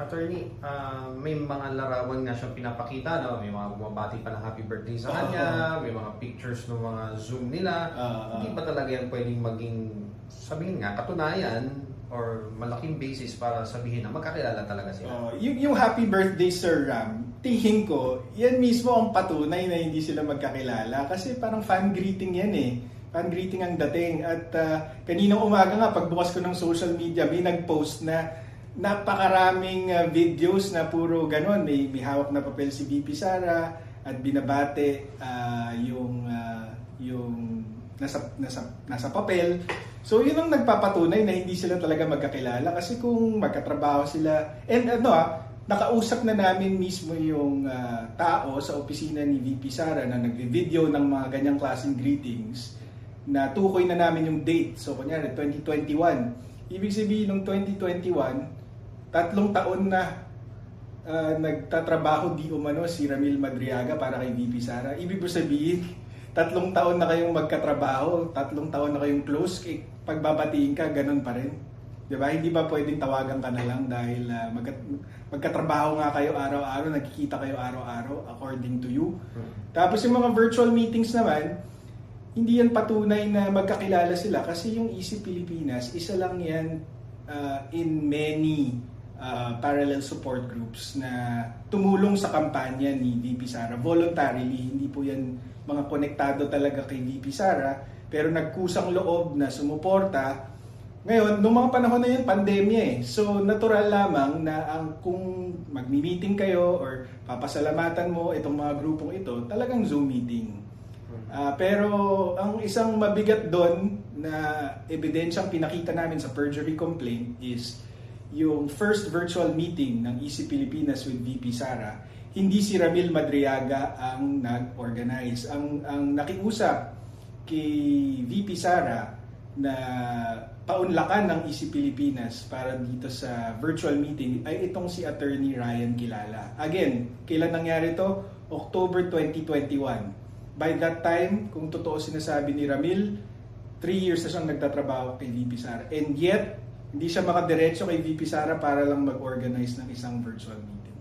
Attorney, may mga larawan nga siyang pinapakita, no? May mga bumabati pa ng happy birthday sa kanya, may mga pictures ng mga Zoom nila. Hindi ba talaga yan pwedeng maging, sabihin nga, katunayan or malaking basis para sabihin na magkakilala talaga sila? Yung happy birthday, Sir Ram, tingin ko, yan mismo ang patunay na hindi sila magkakilala. Kasi parang fan greeting yan eh. Fan greeting ang dating. At kaninang umaga nga, pagbukas ko ng social media, may nag-post na napakaraming videos na puro ganon. May hawak na papel si VP Sara at binabate yung nasa papel. So yun ang nagpapatunay na hindi sila talaga magkakilala kasi kung magkatrabaho sila and nakausap na namin mismo yung tao sa opisina ni VP Sara na nagvi-video ng mga ganyang klaseng greetings na tukoy na namin yung date. So kunyari 2021. Ibig sabihin ng 2021 3 taon na nagtatrabaho di umano si Ramil Madriaga para kay VP Sara. Ibig sabihin, 3 taon na kayong magkatrabaho, 3 taon na kayong close, pagbabatiin ka, ganun pa rin. Diba? Hindi ba pwedeng tawagan ka na lang dahil magkatrabaho nga kayo araw-araw, nagkikita kayo araw-araw according to you. Tapos yung mga virtual meetings naman, hindi yan patunay na magkakilala sila kasi yung Easy Pilipinas, isa lang yan in many parallel support groups na tumulong sa kampanya ni VP Sara voluntarily. Hindi po yan mga konektado talaga kay VP Sara pero nagkusang loob na sumuporta. Ngayon, noong mga panahon na yun, pandemya eh. So, natural lamang na kung magmi-meeting kayo or papasalamatan mo itong mga grupong ito, talagang Zoom meeting. Pero ang isang mabigat doon na ebidensyang pinakita namin sa perjury complaint is yung first virtual meeting ng Easy Pilipinas with VP Sara. Hindi si Ramil Madriaga ang nag-organize. Ang nakiusap kay VP Sara na paunlakan ng Easy Pilipinas para dito sa virtual meeting ay itong si Attorney Ryan Kilala. Again, kailan nangyari ito? October 2021. By that time, kung totoo sinasabi ni Ramil, 3 years na siyang nagtatrabaho kay VP Sara. And yet, hindi siya makadiretso kay VP Sara para lang mag-organize ng isang virtual meeting.